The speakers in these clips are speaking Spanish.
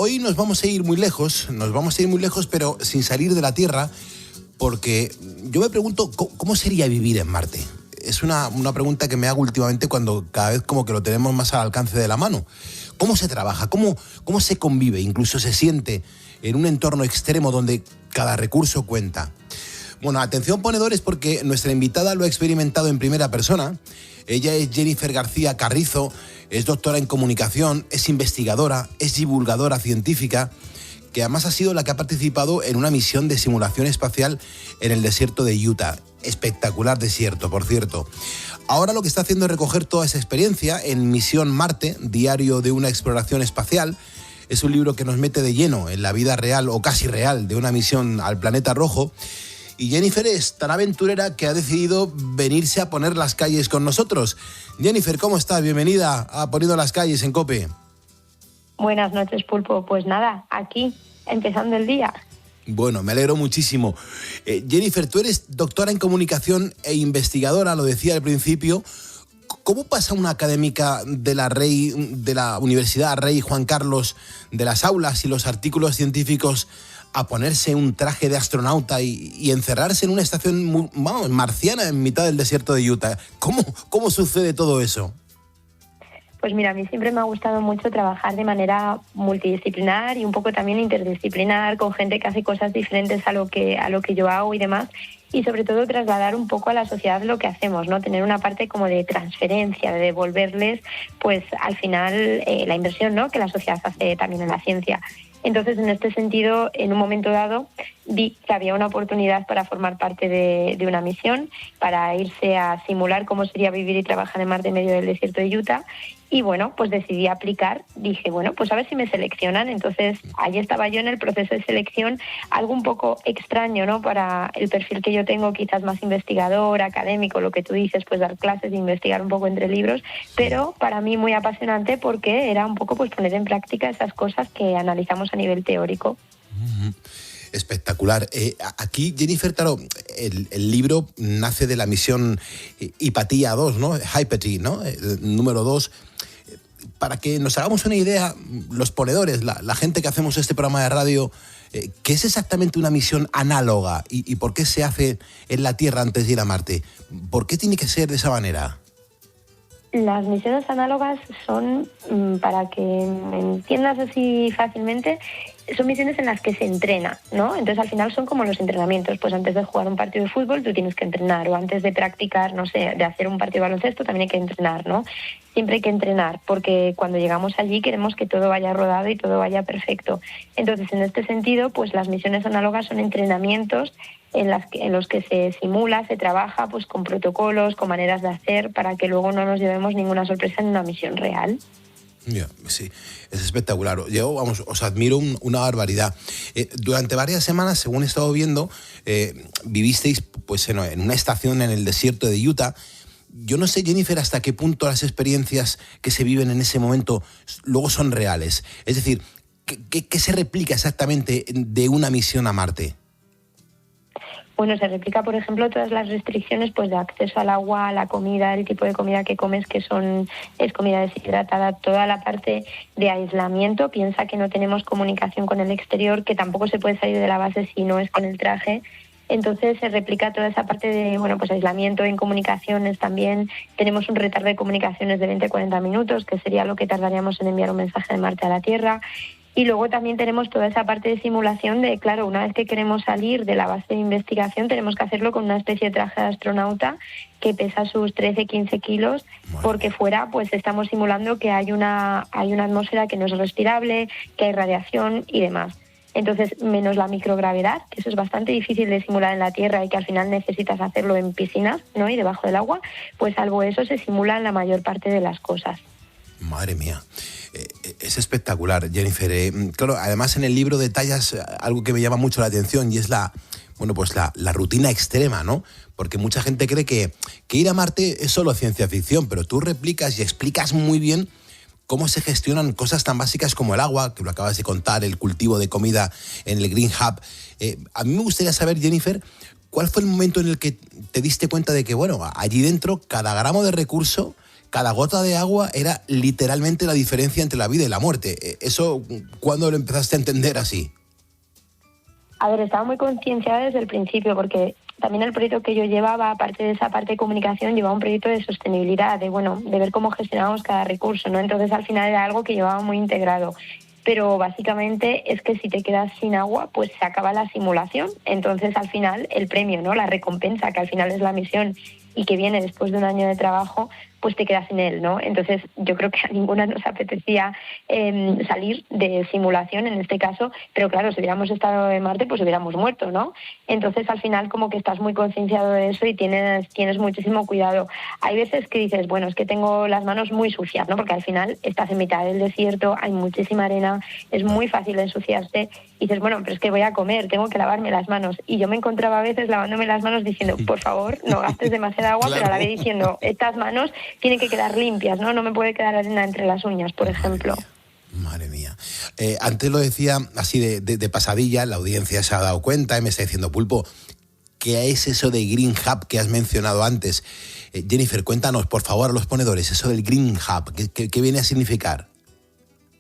Hoy nos vamos a ir muy lejos, pero sin salir de la Tierra, porque yo me pregunto, ¿cómo sería vivir en Marte? Es una pregunta que me hago últimamente cuando cada vez como que lo tenemos más al alcance de la mano. ¿Cómo se trabaja? ¿Cómo se convive? Incluso se siente en un entorno extremo donde cada recurso cuenta. Bueno, atención ponedores, porque nuestra invitada lo ha experimentado en primera persona. Ella es Jennifer García Carrizo, es doctora en comunicación, es investigadora, es divulgadora científica, que además ha sido la que ha participado en una misión de simulación espacial en el desierto de Utah. Espectacular desierto, por cierto. Ahora lo que está haciendo es recoger toda esa experiencia en Misión Marte, diario de una exploración espacial. Es un libro que nos mete de lleno en la vida real o casi real de una misión al planeta rojo. Y Jennifer es tan aventurera que ha decidido venirse a poner las calles con nosotros. Jennifer, ¿cómo estás? Bienvenida a Poniendo las calles en COPE. Buenas noches, Pulpo. Pues nada, aquí, empezando el día. Bueno, me alegro muchísimo. Jennifer, tú eres doctora en comunicación e investigadora, lo decía al principio. ¿Cómo pasa una académica de la Universidad Rey Juan Carlos de las aulas y los artículos científicos a ponerse un traje de astronauta y encerrarse en una estación marciana en mitad del desierto de Utah? ¿Cómo sucede todo eso? Pues mira, a mí siempre me ha gustado mucho trabajar de manera multidisciplinar y un poco también interdisciplinar, con gente que hace cosas diferentes a lo que yo hago y demás, y sobre todo trasladar un poco a la sociedad lo que hacemos, ¿no? Tener una parte como de transferencia, de devolverles, pues al final la inversión, ¿no?, que la sociedad hace también en la ciencia. Entonces, en este sentido, en un momento dado, vi que había una oportunidad para formar parte de una misión, para irse a simular cómo sería vivir y trabajar en Marte en medio del desierto de Utah. Y bueno, pues decidí aplicar. Dije, bueno, pues a ver si me seleccionan. Entonces, ahí estaba yo en el proceso de selección, algo un poco extraño, ¿no?, para el perfil que yo tengo, quizás más investigador, académico, lo que tú dices, pues dar clases, investigar un poco entre libros, pero para mí muy apasionante porque era un poco pues poner en práctica esas cosas que analizamos a nivel teórico. Espectacular. Aquí, Jennifer, claro, el libro nace de la misión Hypatia 2, ¿no? Hypatia, ¿no? Número 2. Para que nos hagamos una idea, los ponedores, la gente que hacemos este programa de radio, ¿qué es exactamente una misión análoga y por qué se hace en la Tierra antes de ir a Marte? ¿Por qué tiene que ser de esa manera? Las misiones análogas son, para que me entiendas así fácilmente, son misiones en las que se entrena, ¿no? Entonces, al final son como los entrenamientos. Pues antes de jugar un partido de fútbol, tú tienes que entrenar. O antes de practicar, no sé, de hacer un partido de baloncesto, también hay que entrenar, ¿no? Siempre hay que entrenar, porque cuando llegamos allí queremos que todo vaya rodado y todo vaya perfecto. Entonces, en este sentido, pues las misiones análogas son entrenamientos en los que se simula, se trabaja pues con protocolos, con maneras de hacer, para que luego no nos llevemos ninguna sorpresa en una misión real. Sí, es espectacular. Yo, os admiro una barbaridad. Durante varias semanas, según he estado viendo, vivisteis pues en una estación en el desierto de Utah. Yo no sé, Jennifer, hasta qué punto las experiencias que se viven en ese momento luego son reales. Es decir, ¿qué se replica exactamente de una misión a Marte? Bueno, se replica, por ejemplo, todas las restricciones pues de acceso al agua, a la comida, el tipo de comida que comes, que es comida deshidratada, toda la parte de aislamiento. Piensa que no tenemos comunicación con el exterior, que tampoco se puede salir de la base si no es con el traje. Entonces se replica toda esa parte de, bueno, pues aislamiento en comunicaciones también. Tenemos un retardo de comunicaciones de 20-40 minutos, que sería lo que tardaríamos en enviar un mensaje de Marte a la Tierra. Y luego también tenemos toda esa parte de simulación de, claro, una vez que queremos salir de la base de investigación, tenemos que hacerlo con una especie de traje de astronauta que pesa sus 13-15 kilos, porque fuera pues estamos simulando que hay una atmósfera que no es respirable, que hay radiación y demás. Entonces, menos la microgravedad, que eso es bastante difícil de simular en la Tierra y que al final necesitas hacerlo en piscinas, ¿no?, y debajo del agua, pues salvo eso se simulan la mayor parte de las cosas. Madre mía. Es espectacular, Jennifer. Claro, además en el libro detallas algo que me llama mucho la atención y es la rutina extrema, ¿no? Porque mucha gente cree que ir a Marte es solo ciencia ficción, pero tú replicas y explicas muy bien cómo se gestionan cosas tan básicas como el agua, que lo acabas de contar, el cultivo de comida en el Green Hub. A mí me gustaría saber, Jennifer, ¿cuál fue el momento en el que te diste cuenta de que, bueno, allí dentro cada gramo de recurso cada gota de agua era literalmente la diferencia entre la vida y la muerte. ¿Eso cuándo lo empezaste a entender así? A ver, estaba muy concienciada desde el principio porque también el proyecto que yo llevaba, aparte de esa parte de comunicación, llevaba un proyecto de sostenibilidad, de ver cómo gestionábamos cada recurso, ¿no? Entonces al final era algo que llevaba muy integrado. Pero básicamente es que si te quedas sin agua, pues se acaba la simulación. Entonces al final el premio, ¿no? La recompensa, que al final es la misión y que viene después de un año de trabajo, pues te quedas sin él, ¿no? Entonces yo creo que a ninguna nos apetecía salir de simulación en este caso, pero claro, si hubiéramos estado en Marte, pues hubiéramos muerto, ¿no? Entonces al final como que estás muy concienciado de eso y tienes muchísimo cuidado. Hay veces que dices, bueno, es que tengo las manos muy sucias, ¿no? Porque al final estás en mitad del desierto, hay muchísima arena, es muy fácil ensuciarse y dices, bueno, pero es que voy a comer, tengo que lavarme las manos. Y yo me encontraba a veces lavándome las manos diciendo, por favor, no gastes demasiada agua, claro. Pero a la vez diciendo, estas manos tienen que quedar limpias, ¿no? No me puede quedar arena entre las uñas, por ejemplo. Madre mía. Antes lo decía así de pasadilla, la audiencia se ha dado cuenta y me está diciendo, Pulpo, ¿qué es eso de Green Hub que has mencionado antes? Jennifer, cuéntanos, por favor, a los ponedores, eso del Green Hub, ¿qué viene a significar?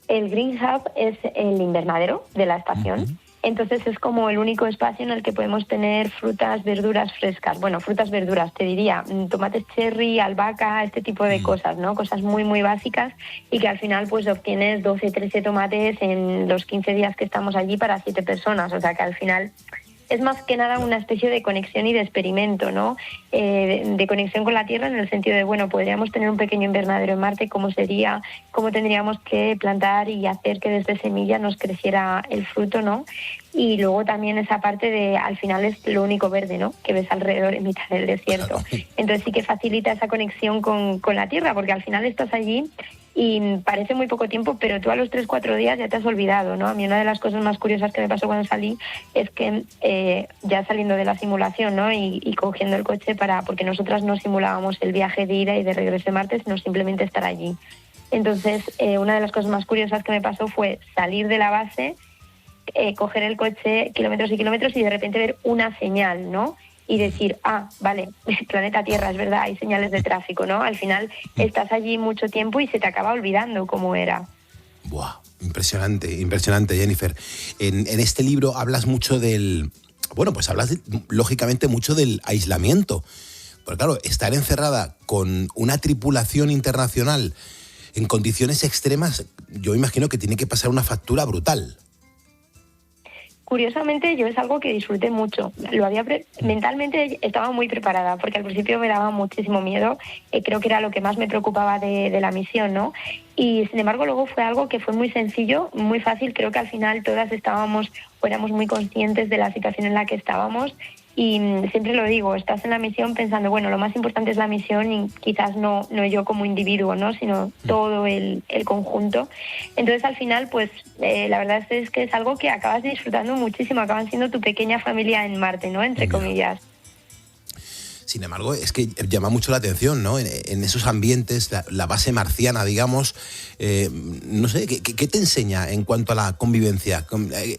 El Green Hub es el invernadero de la estación. Uh-huh. Entonces es como el único espacio en el que podemos tener frutas, verduras frescas. Bueno, frutas, verduras, te diría, tomates cherry, albahaca, este tipo de cosas, ¿no? Cosas muy, muy básicas y que al final pues obtienes 12, 13 tomates en los 15 días que estamos allí para 7 personas. O sea que al final es más que nada una especie de conexión y de experimento, ¿no? De conexión con la Tierra en el sentido de, bueno, podríamos tener un pequeño invernadero en Marte, ¿cómo sería? ¿Cómo tendríamos que plantar y hacer que desde semilla nos creciera el fruto, ¿no? Y luego también esa parte de, al final es lo único verde, ¿no? Que ves alrededor en mitad del desierto. Entonces sí que facilita esa conexión con la Tierra, porque al final estás allí y parece muy poco tiempo, pero tú a los 3-4 días ya te has olvidado, ¿no? A mí una de las cosas más curiosas que me pasó cuando salí es que ya saliendo de la simulación, ¿no? Y cogiendo el coche porque nosotras no simulábamos el viaje de ida y de regreso de Marte, sino simplemente estar allí. Entonces, una de las cosas más curiosas que me pasó fue salir de la base, coger el coche kilómetros y kilómetros y de repente ver una señal, ¿no? Y decir, vale, planeta Tierra, es verdad, hay señales de tráfico, ¿no? Al final estás allí mucho tiempo y se te acaba olvidando cómo era. Buah, impresionante, Jennifer. En este libro hablas mucho lógicamente mucho del aislamiento. Porque claro, estar encerrada con una tripulación internacional en condiciones extremas, yo imagino que tiene que pasar una factura brutal. Curiosamente, yo es algo que disfruté mucho. Mentalmente estaba muy preparada, porque al principio me daba muchísimo miedo. Creo que era lo que más me preocupaba de la misión, ¿no? Y sin embargo, luego fue algo que fue muy sencillo, muy fácil. Creo que al final todas éramos muy conscientes de la situación en la que estábamos. Y siempre lo digo, estás en la misión pensando, bueno, lo más importante es la misión y quizás no yo como individuo, ¿no? Sino todo el conjunto. Entonces, al final, pues la verdad es que es algo que acabas disfrutando muchísimo, acaban siendo tu pequeña familia en Marte, ¿no? Entre comillas. Sin embargo, es que llama mucho la atención, ¿no? En esos ambientes, la base marciana, digamos, no sé, ¿qué te enseña en cuanto a la convivencia?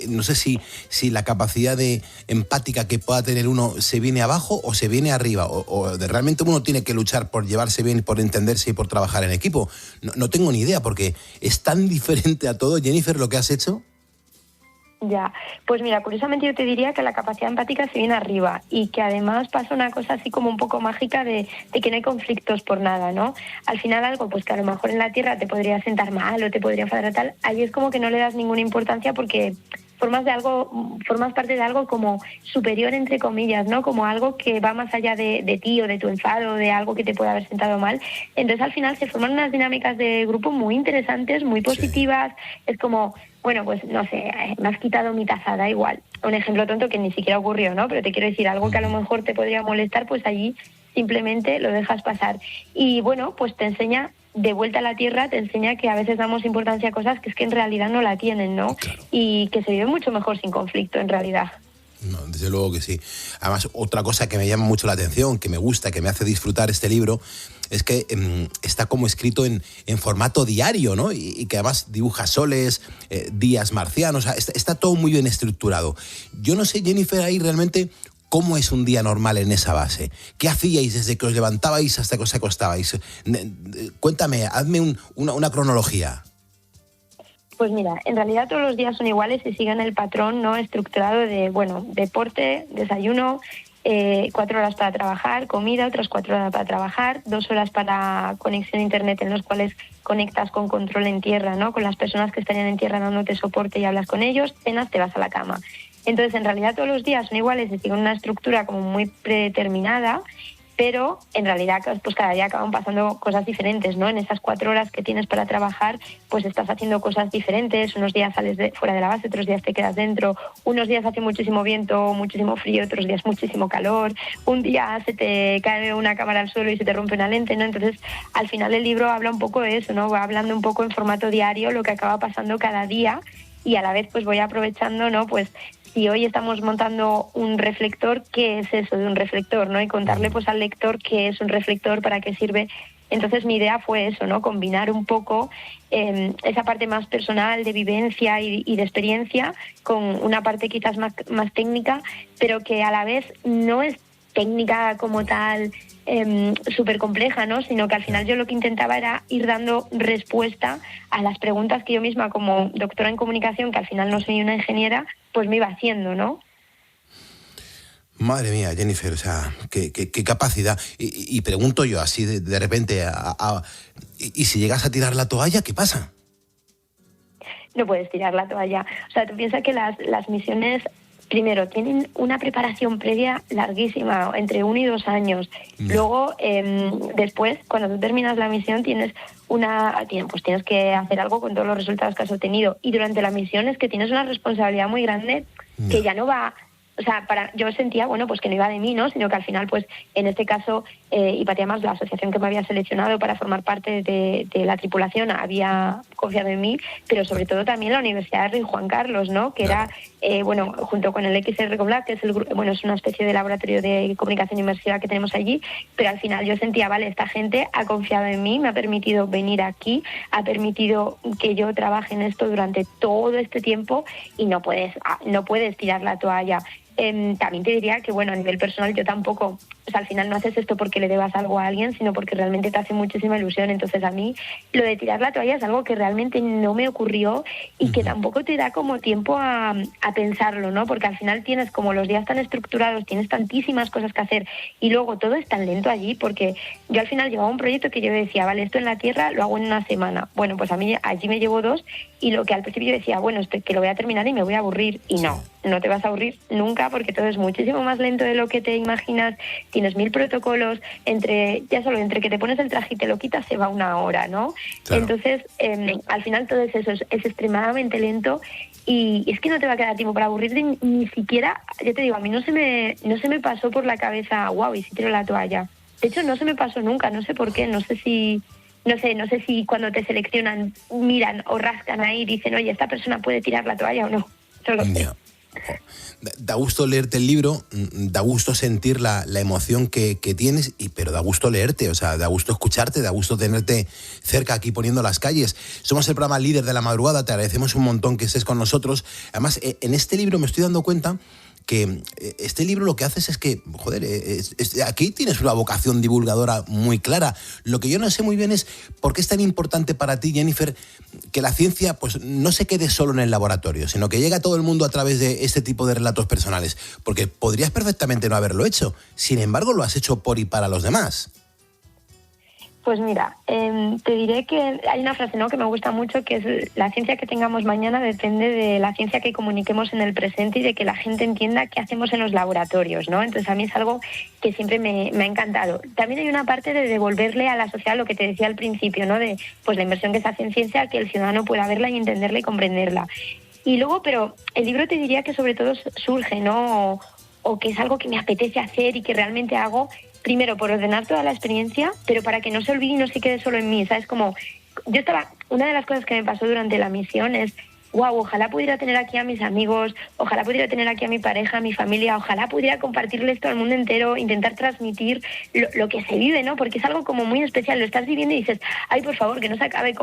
No sé si la capacidad de empática que pueda tener uno se viene abajo o se viene arriba, o realmente uno tiene que luchar por llevarse bien, por entenderse y por trabajar en equipo. No tengo ni idea, porque es tan diferente a todo, Jennifer, lo que has hecho. Ya, pues mira, curiosamente yo te diría que la capacidad empática se viene arriba y que además pasa una cosa así como un poco mágica de que no hay conflictos por nada, ¿no? Al final algo pues que a lo mejor en la Tierra te podría sentar mal o te podría enfadar tal, ahí es como que no le das ninguna importancia porque formas parte de algo como superior, entre comillas, ¿no? Como algo que va más allá de ti o de tu enfado, de algo que te puede haber sentado mal. Entonces al final se forman unas dinámicas de grupo muy interesantes, muy positivas. Sí. Es como, bueno, pues no sé, me has quitado mi taza, da igual. Un ejemplo tonto que ni siquiera ocurrió, ¿no? Pero te quiero decir, algo que a lo mejor te podría molestar, pues allí simplemente lo dejas pasar. Y bueno, pues te enseña, de vuelta a la Tierra, te enseña que a veces damos importancia a cosas que es que en realidad no la tienen, ¿no? Claro. Y que se vive mucho mejor sin conflicto, en realidad. No, desde luego que sí. Además, otra cosa que me llama mucho la atención, que me gusta, que me hace disfrutar este libro, es que está como escrito en formato diario, ¿no? Y que además dibuja soles, días marcianos, o sea, está todo muy bien estructurado. Yo no sé, Jennifer, ahí realmente ¿Cómo es un día normal en esa base? ¿Qué hacíais desde que os levantabais hasta que os acostabais? Cuéntame, hazme una cronología. Pues mira, en realidad todos los días son iguales y siguen el patrón no estructurado de, bueno, deporte, desayuno, 4 horas para trabajar, comida, otras 4 horas para trabajar, 2 horas para conexión a internet en los cuales conectas con control en tierra, ¿no? Con las personas que estarían en tierra dándote soporte y hablas con ellos, cenas, te vas a la cama. Entonces, en realidad todos los días son iguales y siguen una estructura como muy predeterminada, pero en realidad pues cada día acaban pasando cosas diferentes, ¿no? En esas 4 horas que tienes para trabajar, pues estás haciendo cosas diferentes. Unos días sales fuera de la base, otros días te quedas dentro. Unos días hace muchísimo viento, muchísimo frío, otros días muchísimo calor. Un día se te cae una cámara al suelo y se te rompe una lente, ¿no? Entonces, al final el libro habla un poco de eso, ¿no? Va hablando un poco en formato diario lo que acaba pasando cada día y a la vez pues voy aprovechando, ¿no? Pues si hoy estamos montando un reflector, ¿qué es eso de un reflector, no? Y contarle pues al lector qué es un reflector, para qué sirve. Entonces mi idea fue eso, ¿no? Combinar un poco esa parte más personal de vivencia y de experiencia con una parte quizás más técnica, pero que a la vez no es técnica como tal, súper compleja, ¿no? Sino que al final yo lo que intentaba era ir dando respuesta a las preguntas que yo misma, como doctora en comunicación, que al final no soy una ingeniera, pues me iba haciendo, ¿no? Madre mía, Jennifer, o sea, qué capacidad. Y pregunto yo así de repente, ¿y si llegas a tirar la toalla, qué pasa? No puedes tirar la toalla. O sea, tú piensas que las misiones, primero, tienen una preparación previa larguísima, entre 1 y 2 años. No. Luego, después, cuando tú terminas la misión, tienes que hacer algo con todos los resultados que has obtenido. Y durante la misión es que tienes una responsabilidad muy grande que ya no va... O sea, yo sentía, bueno, pues que no iba de mí, ¿no? Sino que al final, pues, en este caso, Hipatia Más, la asociación que me había seleccionado para formar parte de la tripulación, había confiado en mí, pero sobre todo también la Universidad de Rey Juan Carlos, ¿no? Que era, junto con el XR Coblab, que es es una especie de laboratorio de comunicación inmersiva que tenemos allí, pero al final yo sentía, vale, esta gente ha confiado en mí, me ha permitido venir aquí, ha permitido que yo trabaje en esto durante todo este tiempo y no puedes tirar la toalla. También te diría que, bueno, a nivel personal yo tampoco, o sea, al final no haces esto porque le debas algo a alguien, sino porque realmente te hace muchísima ilusión. Entonces a mí lo de tirar la toalla es algo que realmente no me ocurrió y que tampoco te da como tiempo a pensarlo, ¿no? Porque al final tienes como los días tan estructurados, tienes tantísimas cosas que hacer y luego todo es tan lento allí, porque yo al final llevaba un proyecto que yo decía, vale, esto en la Tierra lo hago en 1 semana. Bueno, pues a mí allí me llevo 2 y lo que al principio yo decía, bueno, que lo voy a terminar y me voy a aburrir. Y no te vas a aburrir nunca, porque todo es muchísimo más lento de lo que te imaginas. Tienes 1000 protocolos, entre que te pones el traje y te lo quitas se va 1 hora, ¿no? Claro. Entonces, al final todo es eso, es extremadamente lento y es que no te va a quedar tiempo para aburrirte ni siquiera. Yo te digo, a mí no se me pasó por la cabeza, wow, y si tiro la toalla. De hecho, no se me pasó nunca, no sé por qué, no sé si cuando te seleccionan miran o rascan ahí y dicen, oye, esta persona puede tirar la toalla o no. No lo sé. Da gusto leerte el libro, da gusto sentir la emoción que tienes, pero da gusto leerte, o sea, da gusto escucharte, da gusto tenerte cerca aquí poniendo las calles. Somos el programa líder de la madrugada, te agradecemos un montón que estés con nosotros. Además, en este libro me estoy dando cuenta que este libro lo que haces es que, joder, aquí tienes una vocación divulgadora muy clara. Lo que yo no sé muy bien es por qué es tan importante para ti, Jennifer, que la ciencia pues no se quede solo en el laboratorio, sino que llegue a todo el mundo a través de este tipo de relatos personales. Porque podrías perfectamente no haberlo hecho. Sin embargo, lo has hecho por y para los demás. Pues mira, te diré que hay una frase, ¿no?, que me gusta mucho, que es: la ciencia que tengamos mañana depende de la ciencia que comuniquemos en el presente y de que la gente entienda qué hacemos en los laboratorios, ¿no? Entonces a mí es algo que siempre me ha encantado. También hay una parte de devolverle a la sociedad lo que te decía al principio, ¿no?, de pues la inversión que se hace en ciencia, que el ciudadano pueda verla y entenderla y comprenderla. Y luego, pero el libro te diría que sobre todo surge, ¿no?, o que es algo que me apetece hacer y que realmente hago, primero por ordenar toda la experiencia, pero para que no se olvide y no se quede solo en mí, ¿sabes? Como una de las cosas que me pasó durante la misión es, wow, ojalá pudiera tener aquí a mis amigos, ojalá pudiera tener aquí a mi pareja, a mi familia, ojalá pudiera compartirle esto al mundo entero, intentar transmitir lo que se vive, ¿no? Porque es algo como muy especial, lo estás viviendo y dices, ay, por favor, que no se acabe,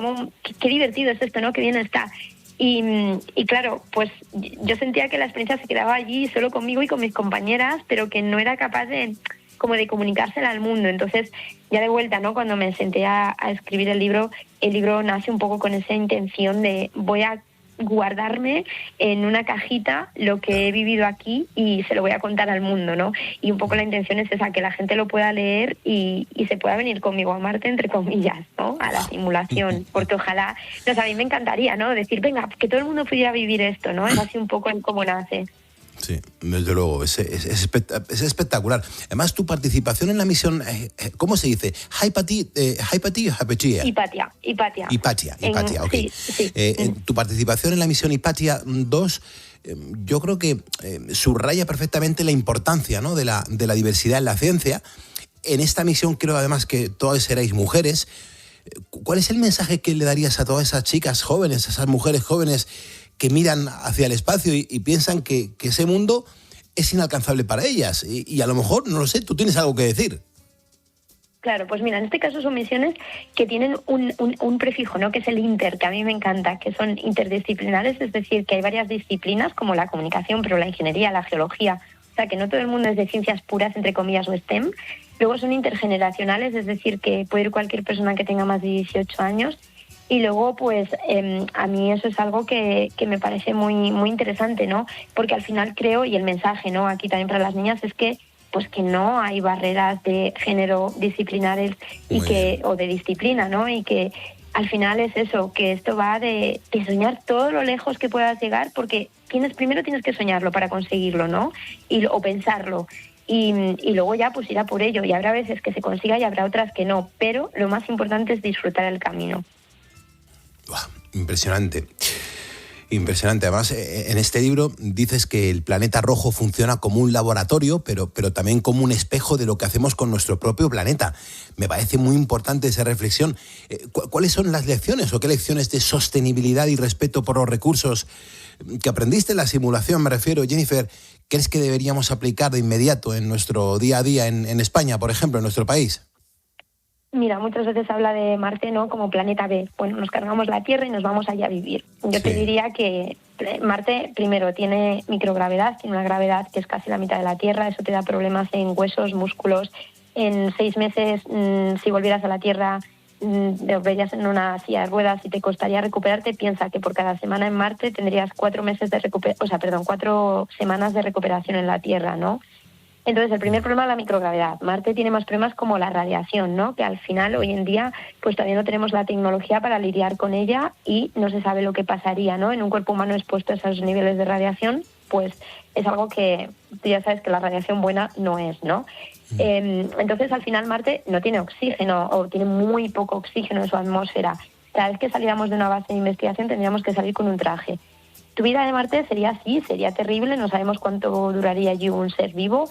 qué divertido es esto, ¿no? Qué bien está. Y claro, pues yo sentía que la experiencia se quedaba allí solo conmigo y con mis compañeras, pero que no era capaz de comunicársela al mundo. Entonces, ya de vuelta, ¿no? Cuando me senté a escribir el libro nace un poco con esa intención de voy a guardarme en una cajita lo que he vivido aquí y se lo voy a contar al mundo, ¿no? Y un poco la intención es esa, que la gente lo pueda leer y se pueda venir conmigo a Marte, entre comillas, ¿no? A la simulación, porque ojalá, no sé, a mí me encantaría, ¿no? Decir, venga, que todo el mundo pudiera vivir esto, ¿no? Es así un poco en cómo nace. Sí, desde luego, es espectacular. Además, tu participación en la misión, ¿cómo se dice? ¿Hipatia o Hipatia? Hipatia, ok. Sí. Tu participación en la misión Hipatia 2, yo creo que subraya perfectamente la importancia, ¿no?, de la diversidad en la ciencia. En esta misión creo además que todas erais mujeres. ¿Cuál es el mensaje que le darías a todas esas chicas jóvenes, a esas mujeres jóvenes que miran hacia el espacio y piensan que ese mundo es inalcanzable para ellas? Y a lo mejor, no lo sé, tú tienes algo que decir. Claro, pues mira, en este caso son misiones que tienen un prefijo, ¿no?, que es el inter, que a mí me encanta, que son interdisciplinares, es decir, que hay varias disciplinas como la comunicación, pero la ingeniería, la geología, o sea, que no todo el mundo es de ciencias puras, entre comillas, o STEM. Luego son intergeneracionales, es decir, que puede ir cualquier persona que tenga más de 18 años. Y luego, pues, a mí eso es algo que me parece muy, muy interesante, ¿no? Porque al final creo, y el mensaje, ¿no?, aquí también para las niñas, es que pues que no hay barreras de género disciplinares o de disciplina, ¿no? Y que al final es eso, que esto va de soñar todo lo lejos que puedas llegar, porque primero tienes que soñarlo para conseguirlo, ¿no? O pensarlo. Y luego ya pues ir a por ello. Y habrá veces que se consiga y habrá otras que no. Pero lo más importante es disfrutar el camino. Impresionante. Impresionante. Además, en este libro dices que el planeta rojo funciona como un laboratorio, pero también como un espejo de lo que hacemos con nuestro propio planeta. Me parece muy importante esa reflexión. ¿Cuáles son las lecciones o qué lecciones de sostenibilidad y respeto por los recursos que aprendiste en la simulación, me refiero, Jennifer, crees que deberíamos aplicar de inmediato en nuestro día a día en España, por ejemplo, en nuestro país? Mira, muchas veces se habla de Marte, ¿no?, como planeta B. Bueno, nos cargamos la Tierra y nos vamos allá a vivir. Yo te diría que Marte, primero, tiene microgravedad, tiene una gravedad que es casi la mitad de la Tierra. Eso te da problemas en huesos, músculos. En 6 meses, si volvieras a la Tierra, te verías en una silla de ruedas y te costaría recuperarte. Piensa que por cada semana en Marte tendrías 4 semanas de recuperación en la Tierra, ¿no? Entonces, el primer problema es la microgravedad. Marte tiene más problemas como la radiación, ¿no?, que al final, hoy en día, pues todavía no tenemos la tecnología para lidiar con ella y no se sabe lo que pasaría, ¿no? En un cuerpo humano expuesto a esos niveles de radiación, pues es algo que tú ya sabes que la radiación buena no es, ¿no? Entonces, al final, Marte no tiene oxígeno o tiene muy poco oxígeno en su atmósfera. Cada vez que saliéramos de una base de investigación tendríamos que salir con un traje. Tu vida de Marte sería así, sería terrible, no sabemos cuánto duraría allí un ser vivo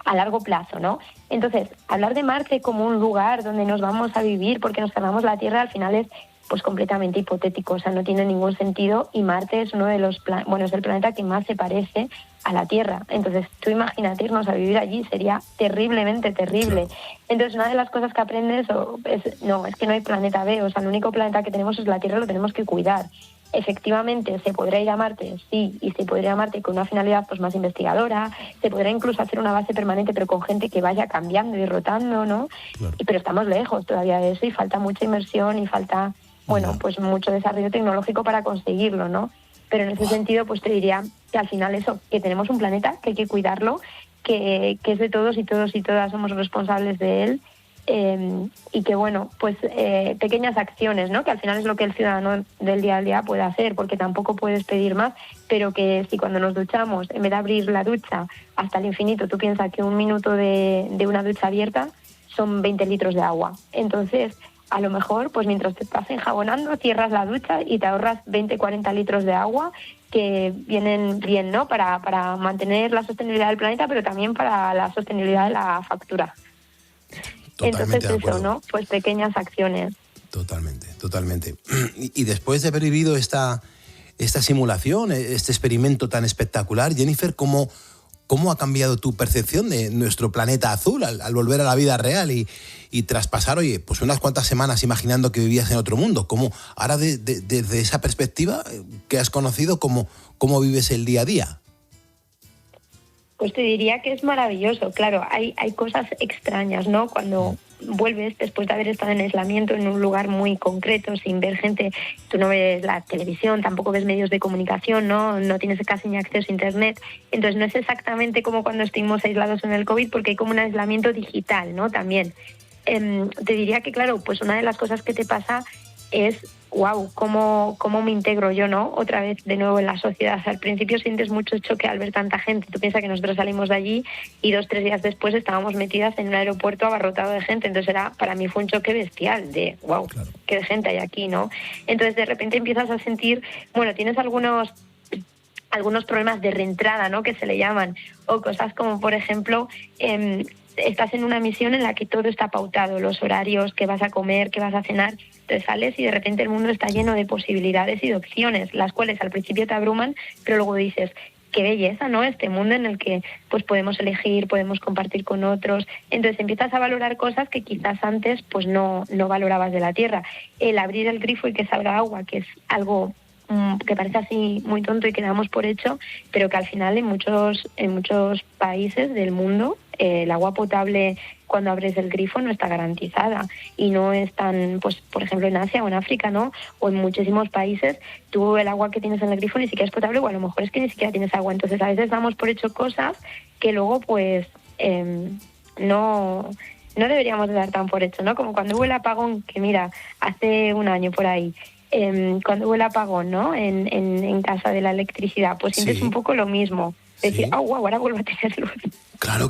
a largo plazo, ¿no? Entonces, hablar de Marte como un lugar donde nos vamos a vivir porque nos cargamos la Tierra al final es pues completamente hipotético, o sea, no tiene ningún sentido, y Marte es uno de los es el planeta que más se parece a la Tierra. Entonces, tú imagínate irnos a vivir allí, sería terriblemente terrible. Entonces, una de las cosas que aprendes es que no hay planeta B, o sea, el único planeta que tenemos es la Tierra, lo tenemos que cuidar. Efectivamente, ¿se podrá ir a Marte? Sí, y se podría ir a Marte con una finalidad pues más investigadora, se podrá incluso hacer una base permanente, pero con gente que vaya cambiando y rotando, ¿no? Claro. Pero estamos lejos todavía de eso y falta mucha inversión y falta, pues mucho desarrollo tecnológico para conseguirlo, ¿no? Pero en ese sentido, pues te diría que al final eso, que tenemos un planeta, que hay que cuidarlo, que es de todos y todos y todas somos responsables de él. Y que pues pequeñas acciones, ¿no?, que al final es lo que el ciudadano del día a día puede hacer, porque tampoco puedes pedir más, pero que si cuando nos duchamos, en vez de abrir la ducha hasta el infinito, tú piensas que un minuto de una ducha abierta son 20 litros de agua. Entonces, a lo mejor, pues mientras te estás enjabonando, cierras la ducha y te ahorras 20-40 litros de agua que vienen bien, ¿no?, para mantener la sostenibilidad del planeta, pero también para la sostenibilidad de la factura. Totalmente. Entonces eso, ¿no? Pues pequeñas acciones. Totalmente. Y después de haber vivido esta simulación, este experimento tan espectacular, Jennifer, ¿cómo ¿cómo ha cambiado tu percepción de nuestro planeta azul al volver a la vida real y traspasar, oye, pues unas cuantas semanas imaginando que vivías en otro mundo? ¿Cómo ahora desde esa perspectiva que has conocido, cómo vives el día a día? Pues te diría que es maravilloso. Claro, hay cosas extrañas, ¿no? Cuando vuelves después de haber estado en aislamiento en un lugar muy concreto, sin ver gente, tú no ves la televisión, tampoco ves medios de comunicación, no tienes casi ni acceso a internet. Entonces no es exactamente como cuando estuvimos aislados en el COVID, porque hay como un aislamiento digital, ¿no? También. Te diría que, claro, pues una de las cosas que te pasa es, wow, ¿cómo me integro yo, no? Otra vez de nuevo en la sociedad. Al principio sientes mucho choque al ver tanta gente. Tú piensas que nosotros salimos de allí y 2-3 días después estábamos metidas en un aeropuerto abarrotado de gente. Entonces para mí fue un choque bestial de, wow, claro, qué gente hay aquí, ¿no? Entonces de repente empiezas a sentir, bueno, tienes algunos problemas de reentrada, ¿no? Que se le llaman, o cosas como, por ejemplo, estás en una misión en la que todo está pautado, los horarios, qué vas a comer, qué vas a cenar, te sales y de repente el mundo está lleno de posibilidades y de opciones, las cuales al principio te abruman, pero luego dices, qué belleza, ¿no? Este mundo en el que pues podemos elegir, podemos compartir con otros. Entonces empiezas a valorar cosas que quizás antes pues no valorabas de la tierra. El abrir el grifo y que salga agua, que es algo que parece así muy tonto y que damos por hecho, pero que al final en muchos países del mundo el agua potable cuando abres el grifo no está garantizada y no es tan, pues por ejemplo en Asia o en África, ¿no? O en muchísimos países tú el agua que tienes en el grifo ni siquiera es potable o a lo mejor es que ni siquiera tienes agua. Entonces a veces damos por hecho cosas que luego pues no deberíamos de dar tan por hecho, ¿no? Como cuando hubo el apagón, que mira, hace un año por ahí, cuando hubo el apagón, ¿no? En casa de la electricidad, pues sientes Sí. un poco lo mismo. Decir, Sí. wow, ahora vuelvo a tener luz. Claro.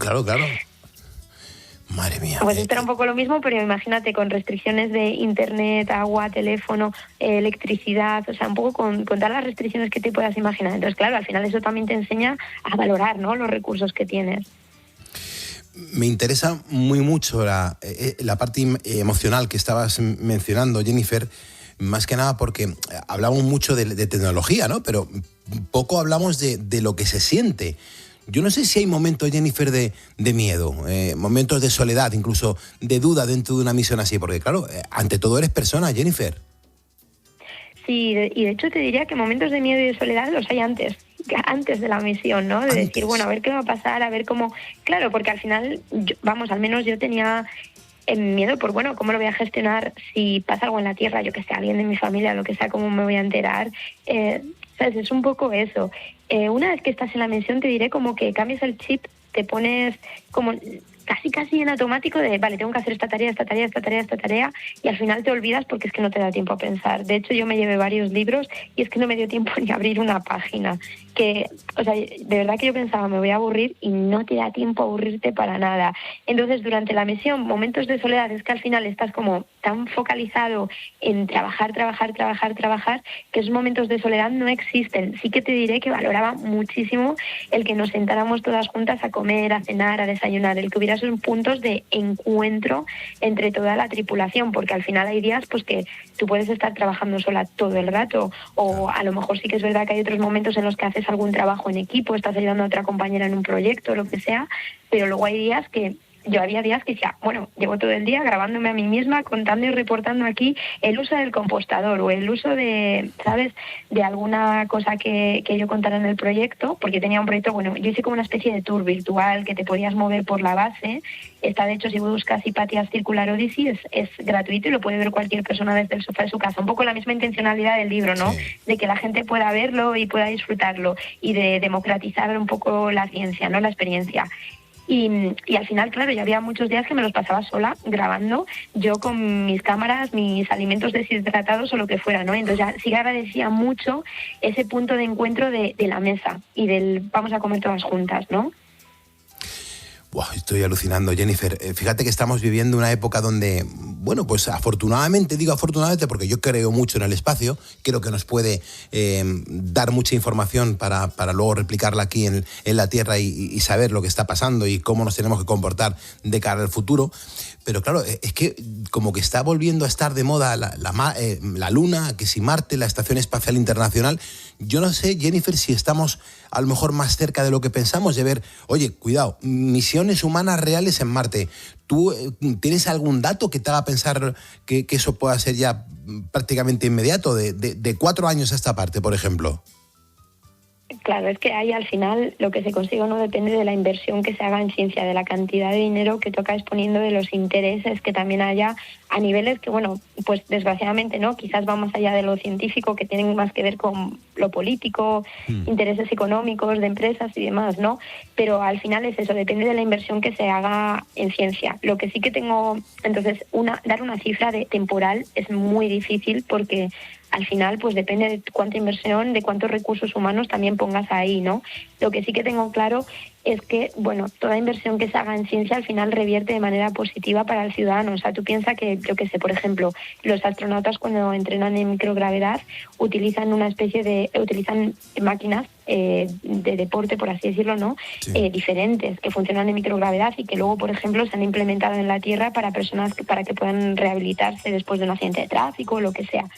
Madre mía. Pues esto era un poco lo mismo, pero imagínate con restricciones de internet, agua, teléfono, electricidad, o sea, un poco con todas las restricciones que te puedas imaginar. Entonces, claro, al final eso también te enseña a valorar, ¿no? Los recursos que tienes. Me interesa muy mucho la parte emocional que estabas mencionando, Jennifer, más que nada porque hablamos mucho de tecnología, ¿no? Pero poco hablamos de lo que se siente. Yo no sé si hay momentos, Jennifer, de miedo, momentos de soledad, incluso de duda dentro de una misión así, porque claro, ante todo eres persona, Jennifer. Sí, y de hecho te diría que momentos de miedo y de soledad los hay antes de la misión, ¿no? De decir, bueno, a ver qué va a pasar, a ver cómo... Claro, porque al final, al menos yo tenía miedo por, bueno, cómo lo voy a gestionar si pasa algo en la Tierra, yo que sé, alguien de mi familia, lo que sea, cómo me voy a enterar. ¿Sabes? Es un poco eso. Una vez que estás en la misión te diré como que cambias el chip, te pones como casi en automático de, vale, tengo que hacer esta tarea, y al final te olvidas porque es que no te da tiempo a pensar. De hecho, yo me llevé varios libros y es que no me dio tiempo ni a abrir una página. O sea, de verdad que yo pensaba, me voy a aburrir y no te da tiempo a aburrirte para nada. Entonces, durante la misión, momentos de soledad, es que al final estás como tan focalizado en trabajar, que esos momentos de soledad no existen. Sí que te diré que valoraba muchísimo el que nos sentáramos todas juntas a comer, a cenar, a desayunar, el que hubiera esos puntos de encuentro entre toda la tripulación, porque al final hay días pues que tú puedes estar trabajando sola todo el rato, o a lo mejor sí que es verdad que hay otros momentos en los que haces algún trabajo en equipo, estás ayudando a otra compañera en un proyecto, lo que sea, pero luego hay días que yo había días que decía, bueno, llevo todo el día grabándome a mí misma, contando y reportando aquí el uso del compostador o el uso de, ¿sabes?, de alguna cosa que yo contara en el proyecto, porque tenía un proyecto, bueno, yo hice como una especie de tour virtual que te podías mover por la base. Está, de hecho, si buscas Hypatia's Circular Odyssey, es gratuito y lo puede ver cualquier persona desde el sofá de su casa. Un poco la misma intencionalidad del libro, ¿no? Sí. De que la gente pueda verlo y pueda disfrutarlo y de democratizar un poco la ciencia, ¿no?, la experiencia. Y al final, claro, ya había muchos días que me los pasaba sola grabando, yo con mis cámaras, mis alimentos deshidratados o lo que fuera, ¿no? Entonces ya sí que agradecía mucho ese punto de encuentro de la mesa y del vamos a comer todas juntas, ¿no? Wow, estoy alucinando, Jennifer. Fíjate que estamos viviendo una época donde, bueno, pues afortunadamente, digo afortunadamente porque yo creo mucho en el espacio, creo que nos puede dar mucha información para luego replicarla aquí en la Tierra y saber lo que está pasando y cómo nos tenemos que comportar de cara al futuro. Pero claro, es que como que está volviendo a estar de moda la Luna, que si Marte, la Estación Espacial Internacional. Yo no sé, Jennifer, si estamos a lo mejor más cerca de lo que pensamos, de ver, oye, cuidado, misiones humanas reales en Marte. ¿Tú tienes algún dato que te haga pensar que eso pueda ser ya prácticamente inmediato, de 4 años a esta parte, por ejemplo? Claro, es que ahí al final lo que se consigue no depende de la inversión que se haga en ciencia, de la cantidad de dinero que toca exponiendo, de los intereses que también haya a niveles que, bueno, pues desgraciadamente no, quizás va más allá de lo científico, que tienen más que ver con lo político, intereses económicos de empresas y demás, ¿no? Pero al final es eso, depende de la inversión que se haga en ciencia. Lo que sí que tengo, entonces, dar una cifra de temporal es muy difícil porque al final pues depende de cuánta inversión, de cuántos recursos humanos también pongas ahí, ¿no? Lo que sí que tengo claro es que, bueno, toda inversión que se haga en ciencia al final revierte de manera positiva para el ciudadano. O sea, tú piensas que, yo qué sé, por ejemplo, los astronautas cuando entrenan en microgravedad utilizan utilizan máquinas de deporte, por así decirlo, ¿no? Sí. Diferentes, que funcionan en microgravedad y que luego, por ejemplo, se han implementado en la Tierra para personas para que puedan rehabilitarse después de un accidente de tráfico o lo que sea.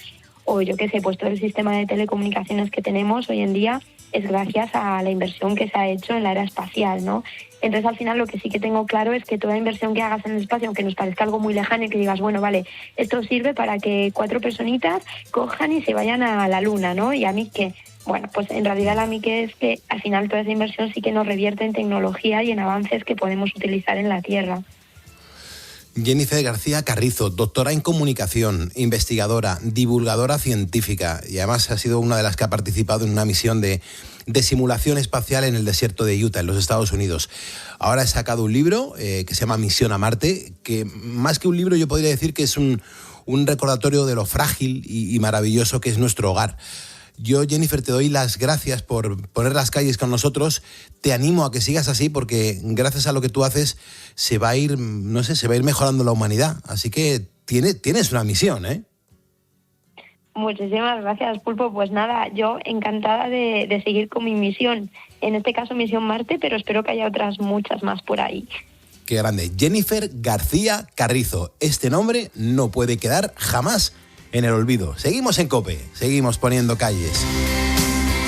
O yo qué sé, pues todo el sistema de telecomunicaciones que tenemos hoy en día es gracias a la inversión que se ha hecho en la era espacial, ¿no? Entonces, al final, lo que sí que tengo claro es que toda inversión que hagas en el espacio, aunque nos parezca algo muy lejano y que digas, bueno, vale, esto sirve para que 4 personitas cojan y se vayan a la Luna, ¿no? Y a mí que, bueno, pues en realidad a mí que es que al final toda esa inversión sí que nos revierte en tecnología y en avances que podemos utilizar en la Tierra. Jennifer García Carrizo, doctora en comunicación, investigadora, divulgadora científica y además ha sido una de las que ha participado en una misión de simulación espacial en el desierto de Utah, en los Estados Unidos. Ahora he sacado un libro que se llama Misión a Marte, que más que un libro yo podría decir que es un recordatorio de lo frágil y maravilloso que es nuestro hogar. Yo, Jennifer, te doy las gracias por poner las calles con nosotros. Te animo a que sigas así porque gracias a lo que tú haces se va a ir mejorando la humanidad. Así que tienes una misión, ¿eh? Muchísimas gracias, Pulpo. Pues nada, yo encantada de seguir con mi misión. En este caso, Misión Marte, pero espero que haya otras muchas más por ahí. Qué grande. Jennifer García Carrizo. Este nombre no puede quedar jamás en el olvido. Seguimos en COPE, seguimos poniendo calles.